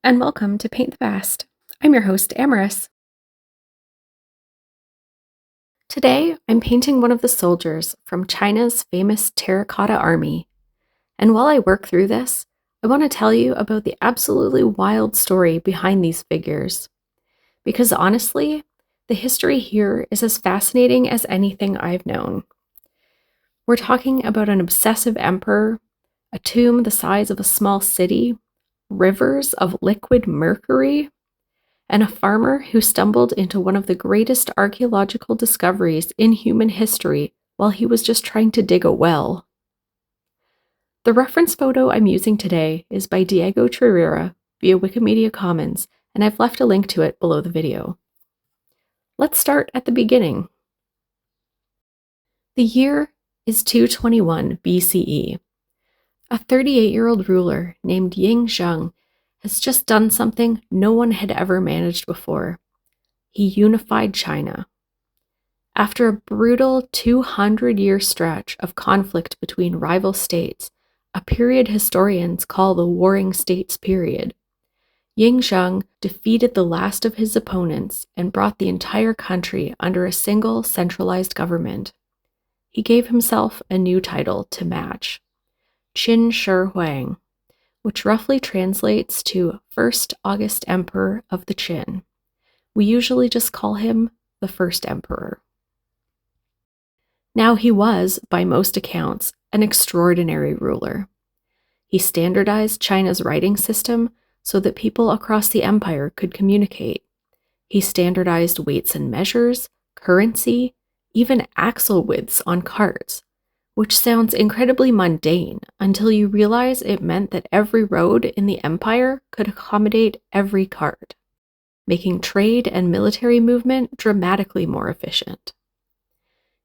and welcome to Paint the Past. I'm your host, Amaris. Today, I'm painting one of the soldiers from China's famous Terracotta army. And while I work through this, I want to tell you about the absolutely wild story behind these figures. Because honestly, the history here is as fascinating as anything I've known. We're talking about an obsessive emperor, a tomb the size of a small city, rivers of liquid mercury, and a farmer who stumbled into one of the greatest archaeological discoveries in human history while he was just trying to dig a well. The reference photo I'm using today is by Diego Trierera via Wikimedia Commons, and I've left a link to it below the video. Let's start at the beginning. The year is 221 BCE. A 38-year-old ruler named Xi'an has just done something no one had ever managed before. He unified China. After a brutal 200-year stretch of conflict between rival states, a period historians call the Warring States period, Xi'an defeated the last of his opponents and brought the entire country under a single centralized government. He gave himself a new title to match, Qin Shi Huang, which roughly translates to First August Emperor of the Qin. We usually just call him the First Emperor. Now he was, by most accounts, an extraordinary ruler. He standardized China's writing system so that people across the empire could communicate. He standardized weights and measures, currency, even axle widths on carts, which sounds incredibly mundane until you realize it meant that every road in the empire could accommodate every cart, making trade and military movement dramatically more efficient.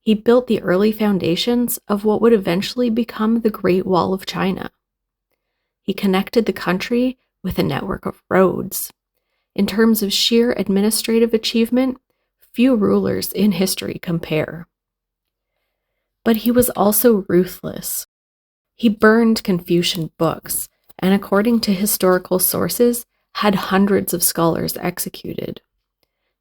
He built the early foundations of what would eventually become the Great Wall of China. He connected the country with a network of roads. In terms of sheer administrative achievement, few rulers in history compare. But he was also ruthless. He burned Confucian books, and according to historical sources, had hundreds of scholars executed.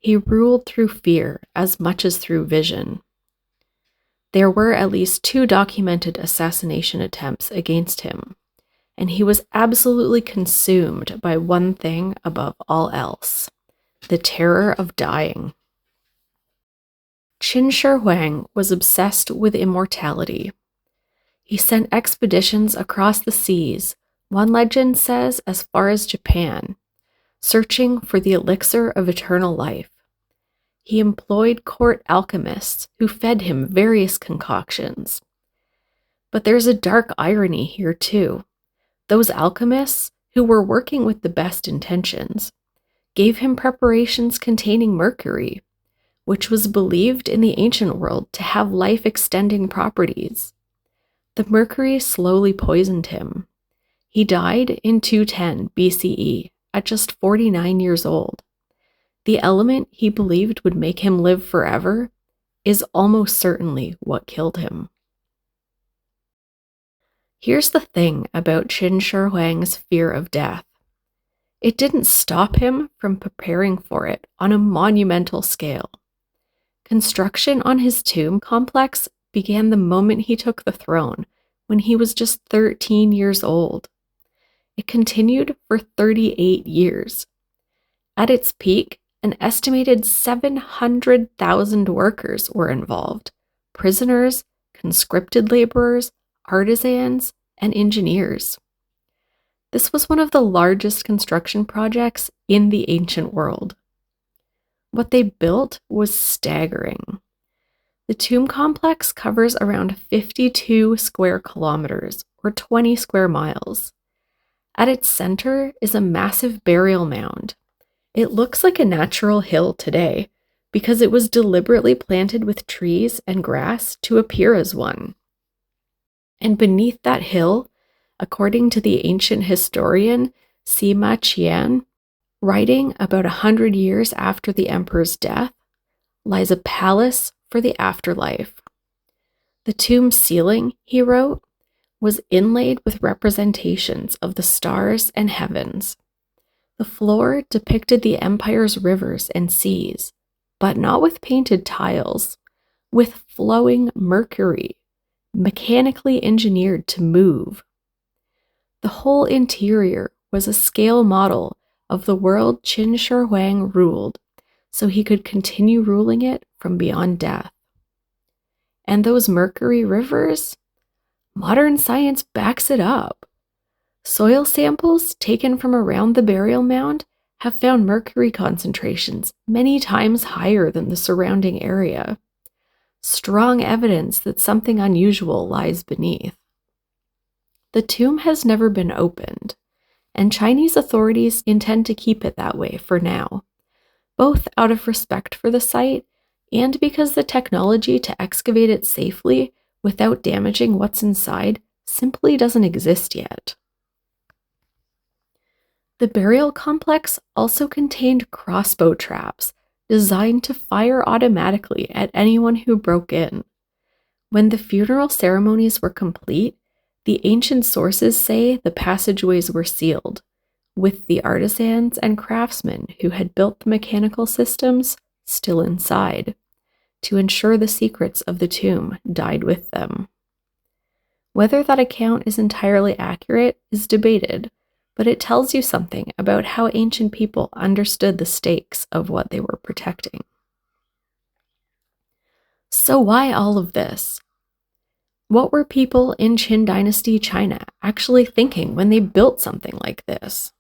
He ruled through fear as much as through vision. There were at least 2 documented assassination attempts against him, and he was absolutely consumed by one thing above all else: the terror of dying. Qin Shi Huang was obsessed with immortality. He sent expeditions across the seas, one legend says as far as Japan, searching for the elixir of eternal life. He employed court alchemists who fed him various concoctions. But there's a dark irony here too. Those alchemists, who were working with the best intentions, gave him preparations containing mercury, which was believed in the ancient world to have life-extending properties. The mercury slowly poisoned him. He died in 210 BCE at just 49 years old. The element he believed would make him live forever is almost certainly what killed him. Here's the thing about Qin Shi Huang's fear of death. It didn't stop him from preparing for it on a monumental scale. Construction on his tomb complex began the moment he took the throne, when he was just 13 years old. It continued for 38 years. At its peak, an estimated 700,000 workers were involved: prisoners, conscripted laborers, artisans, and engineers. This was one of the largest construction projects in the ancient world. What they built was staggering. The tomb complex covers around 52 square kilometers, or 20 square miles. At its center is a massive burial mound. It looks like a natural hill today because it was deliberately planted with trees and grass to appear as one. And beneath that hill, according to the ancient historian Sima Xi'an, writing about 100 years after the emperor's death, lies a palace for the afterlife. The tomb ceiling, he wrote, was inlaid with representations of the stars and heavens. The floor depicted the empire's rivers and seas, but not with painted tiles, with flowing mercury, mechanically engineered to move. The whole interior was a scale model of the world Qin Shi Huang ruled, so he could continue ruling it from beyond death. And those mercury rivers? Modern science backs it up. Soil samples taken from around the burial mound have found mercury concentrations many times higher than the surrounding area. Strong evidence that something unusual lies beneath. The tomb has never been opened, and Chinese authorities intend to keep it that way for now, both out of respect for the site and because the technology to excavate it safely without damaging what's inside simply doesn't exist yet. The burial complex also contained crossbow traps designed to fire automatically at anyone who broke in. When the funeral ceremonies were complete, the ancient sources say the passageways were sealed, with the artisans and craftsmen who had built the mechanical systems still inside, to ensure the secrets of the tomb died with them. Whether that account is entirely accurate is debated, but it tells you something about how ancient people understood the stakes of what they were protecting. So why all of this? What were people in Qin Dynasty China actually thinking when they built something like this?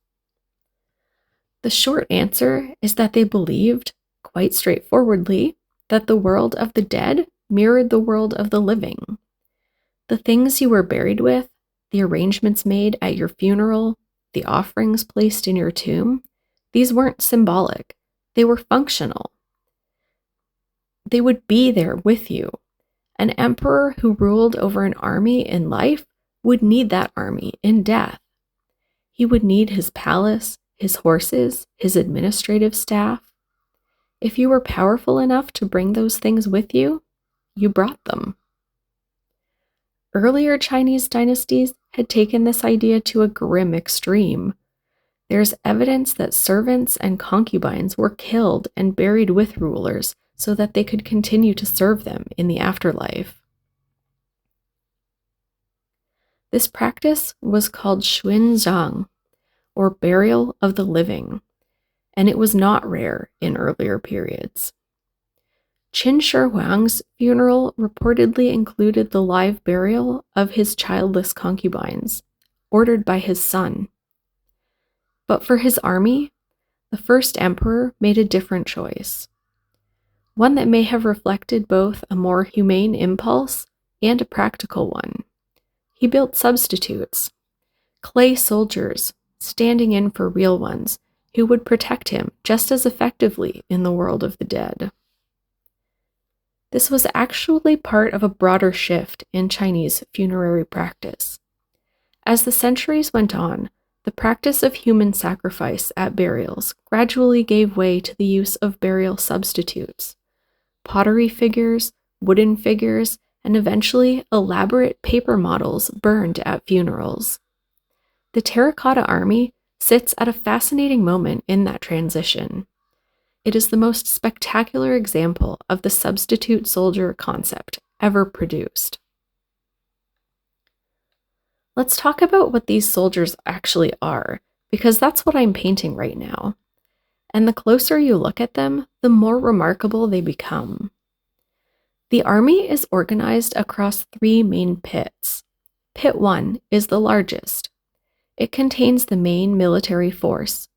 The short answer is that they believed, quite straightforwardly, that the world of the dead mirrored the world of the living. The things you were buried with, the arrangements made at your funeral, the offerings placed in your tomb, these weren't symbolic, they were functional. They would be there with you. An emperor who ruled over an army in life would need that army in death. He would need his palace, his horses, his administrative staff. If you were powerful enough to bring those things with you, you brought them. Earlier Chinese dynasties had taken this idea to a grim extreme. There's evidence that servants and concubines were killed and buried with rulers so that they could continue to serve them in the afterlife. This practice was called xuanzang, or burial of the living, and it was not rare in earlier periods. Qin Shi Huang's funeral reportedly included the live burial of his childless concubines, ordered by his son. But for his army, the first emperor made a different choice. One that may have reflected both a more humane impulse and a practical one. He built substitutes, clay soldiers, standing in for real ones, who would protect him just as effectively in the world of the dead. This was actually part of a broader shift in Chinese funerary practice. As the centuries went on, the practice of human sacrifice at burials gradually gave way to the use of burial substitutes. Pottery figures, wooden figures, and eventually elaborate paper models burned at funerals. The Terracotta army sits at a fascinating moment in that transition. It is the most spectacular example of the substitute soldier concept ever produced. Let's talk about what these soldiers actually are, because that's what I'm painting right now. And the closer you look at them, the more remarkable they become. The army is organized across 3 main pits. Pit 1 is the largest. It contains the main military force,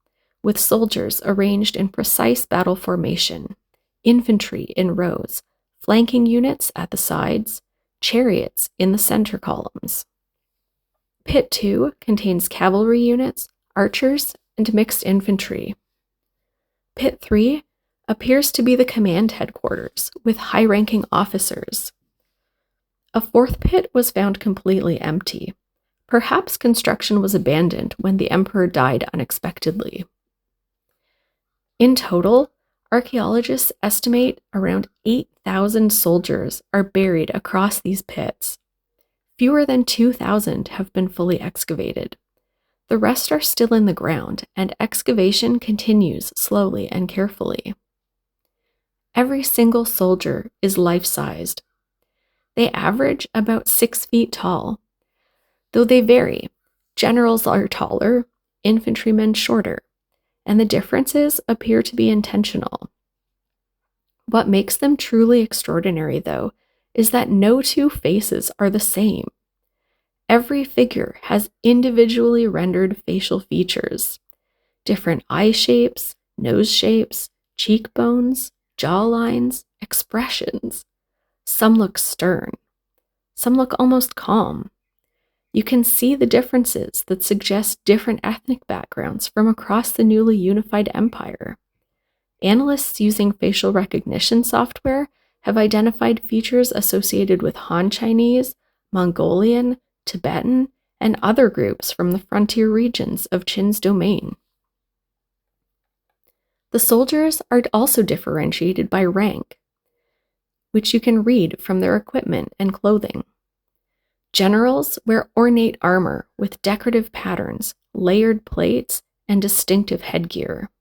with soldiers arranged in precise battle formation, infantry in rows, flanking units at the sides, chariots in the center columns. Pit 2 contains cavalry units, archers, and mixed infantry. Pit 3 appears to be the command headquarters, with high-ranking officers. A 4th pit was found completely empty. Perhaps construction was abandoned when the emperor died unexpectedly. In total, archaeologists estimate around 8,000 soldiers are buried across these pits. Fewer than 2,000 have been fully excavated. The rest are still in the ground, and excavation continues slowly and carefully. Every single soldier is life-sized. They average about 6 feet tall, though they vary. Generals are taller, infantrymen shorter, and the differences appear to be intentional. What makes them truly extraordinary, though, is that no two faces are the same. Every figure has individually rendered facial features, different eye shapes, nose shapes, cheekbones, jawlines, expressions. Some look stern. Some look almost calm. You can see the differences that suggest different ethnic backgrounds from across the newly unified empire. Analysts using facial recognition software have identified features associated with Han Chinese, Mongolian, Tibetan, and other groups from the frontier regions of Qin's domain. The soldiers are also differentiated by rank, which you can read from their equipment and clothing. Generals wear ornate armor with decorative patterns, layered plates, and distinctive headgear.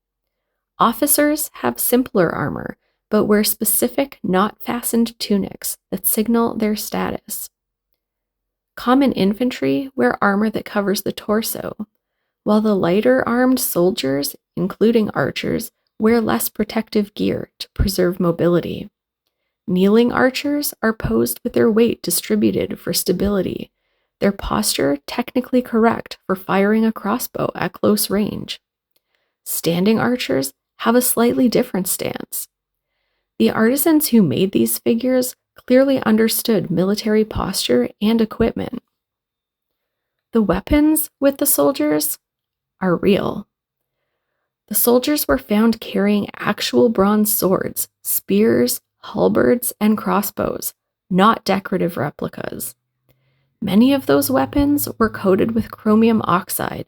Officers have simpler armor, but wear specific knot-fastened tunics that signal their status. Common infantry wear armor that covers the torso, while the lighter-armed soldiers, including archers, wear less protective gear to preserve mobility. Kneeling archers are posed with their weight distributed for stability, their posture technically correct for firing a crossbow at close range. Standing archers have a slightly different stance. The artisans who made these figures clearly understood military posture and equipment. The weapons with the soldiers are real. The soldiers were found carrying actual bronze swords, spears, halberds, and crossbows, not decorative replicas. Many of those weapons were coated with chromium oxide,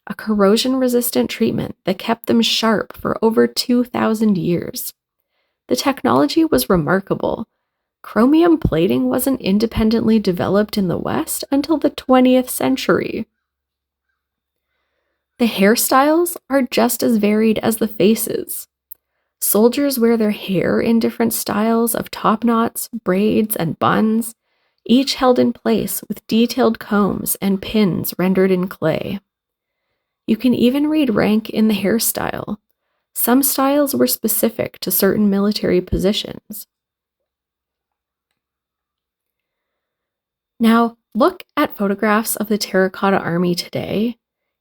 a corrosion-resistant treatment that kept them sharp for over 2,000 years. The technology was remarkable. Chromium plating wasn't independently developed in the West until the 20th century. The hairstyles are just as varied as the faces. Soldiers wear their hair in different styles of top knots, braids, and buns, each held in place with detailed combs and pins rendered in clay. You can even read rank in the hairstyle. Some styles were specific to certain military positions. Now, look at photographs of the Terracotta Army today,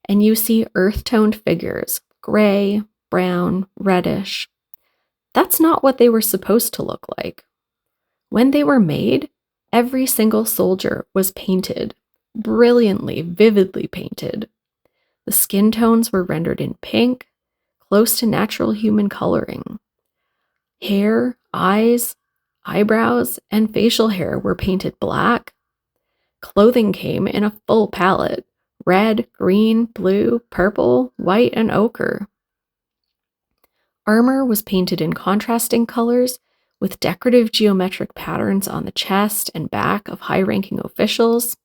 and you see earth-toned figures, gray, brown, reddish. That's not what they were supposed to look like. When they were made, every single soldier was painted, brilliantly, vividly painted. The skin tones were rendered in pink, close to natural human coloring. Hair, eyes, eyebrows, and facial hair were painted black. Clothing came in a full palette: red, green, blue, purple, white, and ochre. Armor was painted in contrasting colors, with decorative geometric patterns on the chest and back of high-ranking officials.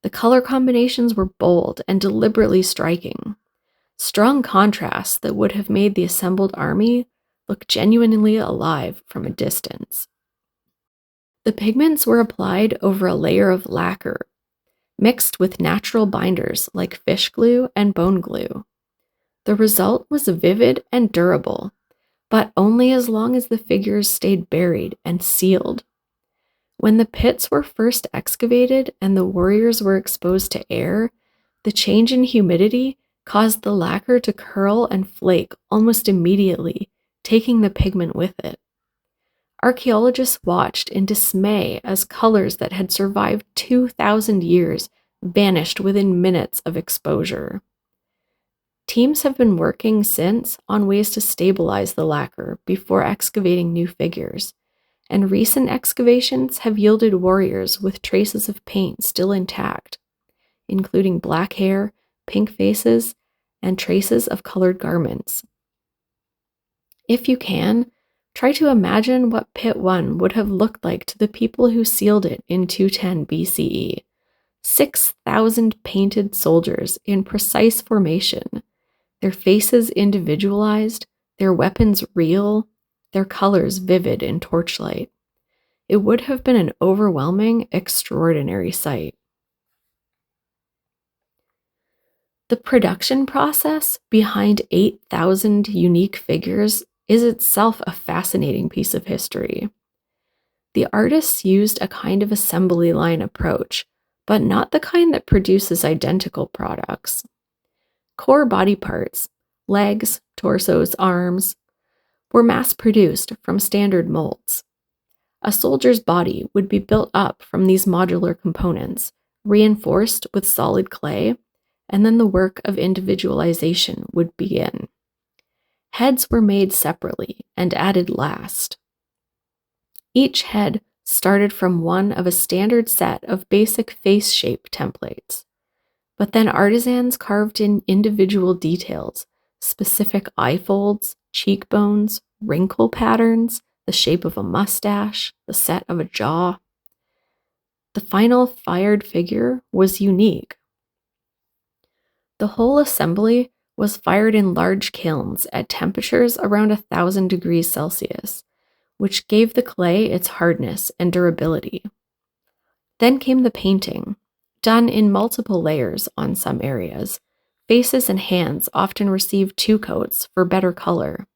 The color combinations were bold and deliberately striking. Strong contrasts that would have made the assembled army look genuinely alive from a distance. The pigments were applied over a layer of lacquer, mixed with natural binders like fish glue and bone glue. The result was vivid and durable, but only as long as the figures stayed buried and sealed. When the pits were first excavated and the warriors were exposed to air, the change in humidity caused the lacquer to curl and flake almost immediately, taking the pigment with it. Archaeologists watched in dismay as colors that had survived 2,000 years vanished within minutes of exposure. Teams have been working since on ways to stabilize the lacquer before excavating new figures, and recent excavations have yielded warriors with traces of paint still intact, including black hair, pink faces, and traces of colored garments. If you can, try to imagine what Pit 1 would have looked like to the people who sealed it in 210 BCE. 6,000 painted soldiers in precise formation, their faces individualized, their weapons real, their colors vivid in torchlight. It would have been an overwhelming, extraordinary sight. The production process behind 8,000 unique figures is itself a fascinating piece of history. The artists used a kind of assembly line approach, but not the kind that produces identical products. Core body parts, legs, torsos, arms, were mass-produced from standard molds. A soldier's body would be built up from these modular components, reinforced with solid clay, and then the work of individualization would begin. Heads were made separately and added last. Each head started from one of a standard set of basic face shape templates, but then artisans carved in individual details, specific eye folds, cheekbones, wrinkle patterns, the shape of a mustache, the set of a jaw. The final fired figure was unique. The whole assembly was fired in large kilns at temperatures around 1,000 degrees Celsius, which gave the clay its hardness and durability. Then came the painting, done in multiple layers on some areas. Faces and hands often received 2 coats for better color.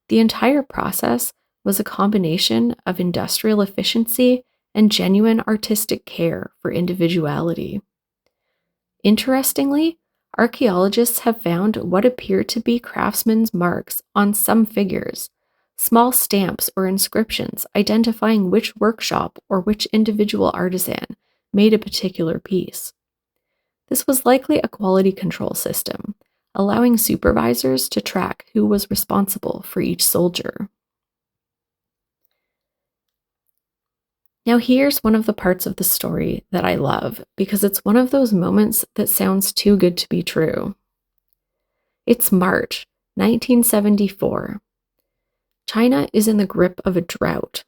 The entire process was a combination of industrial efficiency and genuine artistic care for individuality. Interestingly, archaeologists have found what appear to be craftsmen's marks on some figures, small stamps or inscriptions identifying which workshop or which individual artisan made a particular piece. This was likely a quality control system, allowing supervisors to track who was responsible for each soldier. Now here's one of the parts of the story that I love, because it's one of those moments that sounds too good to be true. It's March 1974. China is in the grip of a drought.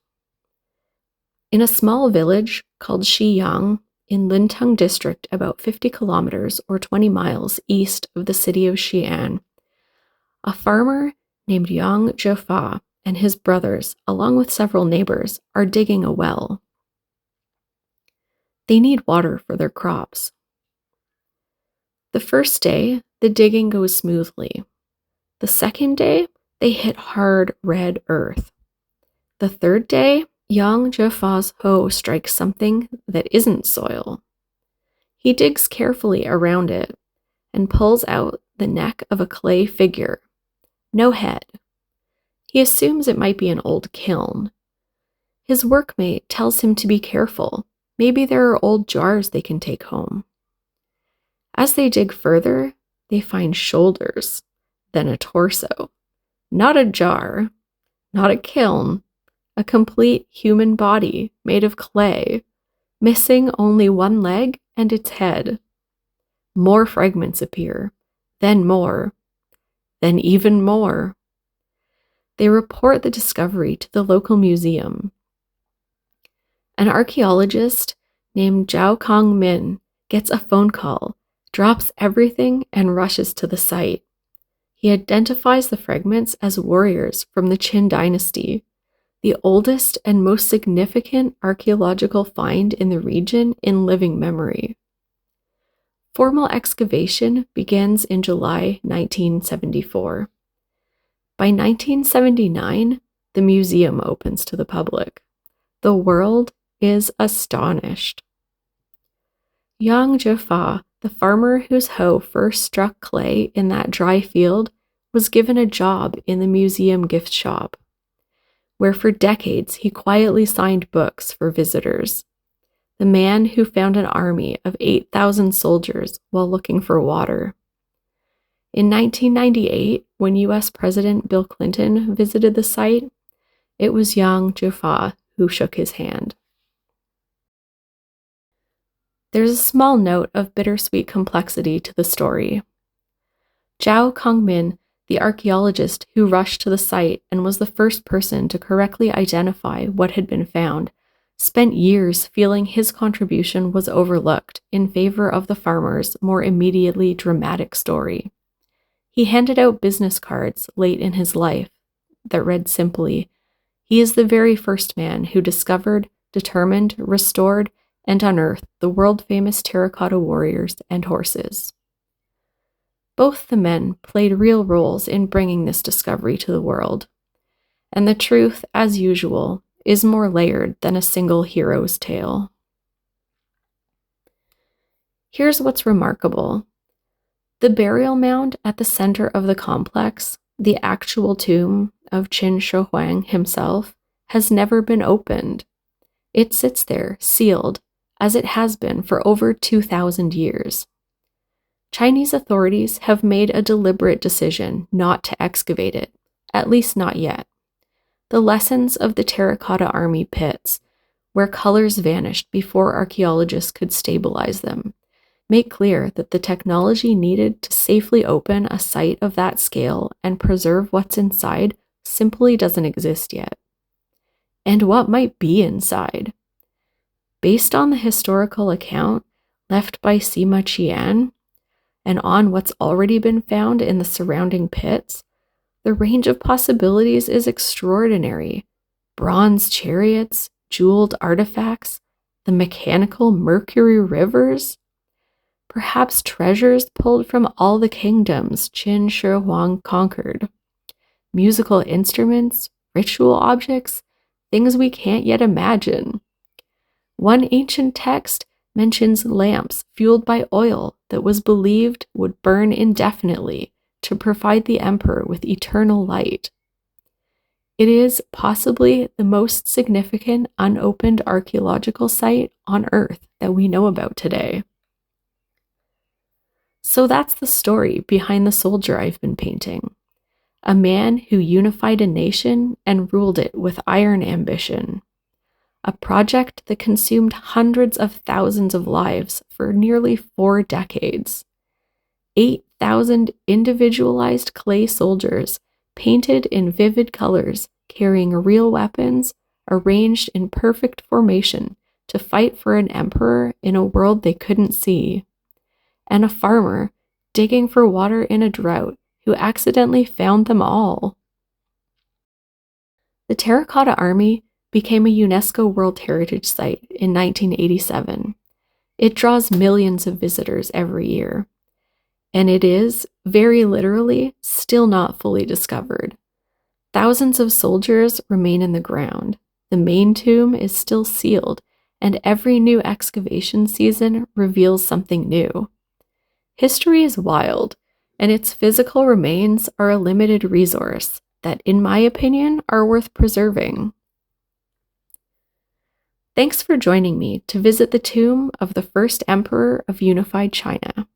In a small village called Xi'an in Lintung district, about 50 kilometers or 20 miles east of the city of Xi'an, a farmer named Yang Zhefa and his brothers, along with several neighbors, are digging a well. They need water for their crops. The first day, the digging goes smoothly. The second day, they hit hard red earth. The third day, Yang Zhefa's hoe strikes something that isn't soil. He digs carefully around it and pulls out the neck of a clay figure. No head. He assumes it might be an old kiln. His workmate tells him to be careful. Maybe there are old jars they can take home. As they dig further, they find shoulders, then a torso. Not a jar, not a kiln, a complete human body made of clay, missing only one leg and its head. More fragments appear, then more, then even more. They report the discovery to the local museum. An archaeologist named Zhao Kongmin gets a phone call, drops everything, and rushes to the site. He identifies the fragments as warriors from the Qin dynasty, the oldest and most significant archaeological find in the region in living memory. Formal excavation begins in July 1974. By 1979, the museum opens to the public. The world is astonished. Yang Zhefa, the farmer whose hoe first struck clay in that dry field, was given a job in the museum gift shop, where for decades he quietly signed books for visitors. The man who found an army of 8,000 soldiers while looking for water. In 1998, when US President Bill Clinton visited the site, it was Yang Zhefa who shook his hand. There's a small note of bittersweet complexity to the story. Zhao Kongmin, the archaeologist who rushed to the site and was the first person to correctly identify what had been found, spent years feeling his contribution was overlooked in favor of the farmer's more immediately dramatic story. He handed out business cards late in his life that read simply, "He is the very first man who discovered, determined, restored, and unearthed the world-famous terracotta warriors and horses." Both the men played real roles in bringing this discovery to the world, and the truth, as usual, is more layered than a single hero's tale. Here's what's remarkable. The burial mound at the center of the complex, the actual tomb of Qin Shi Huang himself, has never been opened. It sits there, sealed, as it has been for over 2,000 years. Chinese authorities have made a deliberate decision not to excavate it, at least not yet. The lessons of the Terracotta Army pits, where colors vanished before archaeologists could stabilize them, make clear that the technology needed to safely open a site of that scale and preserve what's inside simply doesn't exist yet. And what might be inside? Based on the historical account left by Sima Xi'an, and on what's already been found in the surrounding pits, the range of possibilities is extraordinary. Bronze chariots, jeweled artifacts, the mechanical mercury rivers, perhaps treasures pulled from all the kingdoms Qin Shi Huang conquered, musical instruments, ritual objects, things we can't yet imagine. One ancient text mentions lamps fueled by oil that was believed would burn indefinitely to provide the emperor with eternal light. It is possibly the most significant unopened archaeological site on Earth that we know about today. So that's the story behind the soldier I've been painting. A man who unified a nation and ruled it with iron ambition. A project that consumed hundreds of thousands of lives for nearly 4 decades. 8,000 individualized clay soldiers painted in vivid colors, carrying real weapons, arranged in perfect formation to fight for an emperor in a world they couldn't see. And a farmer digging for water in a drought who accidentally found them all. The Terracotta Army became a UNESCO World Heritage Site in 1987. It draws millions of visitors every year. And it is, very literally, still not fully discovered. Thousands of soldiers remain in the ground. The main tomb is still sealed, and every new excavation season reveals something new. History is wild, and its physical remains are a limited resource that, in my opinion, are worth preserving. Thanks for joining me to visit the tomb of the first emperor of unified China.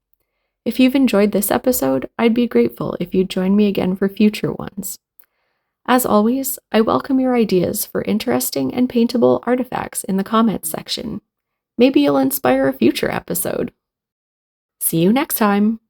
If you've enjoyed this episode, I'd be grateful if you'd join me again for future ones. As always, I welcome your ideas for interesting and paintable artifacts in the comments section. Maybe you'll inspire a future episode. See you next time!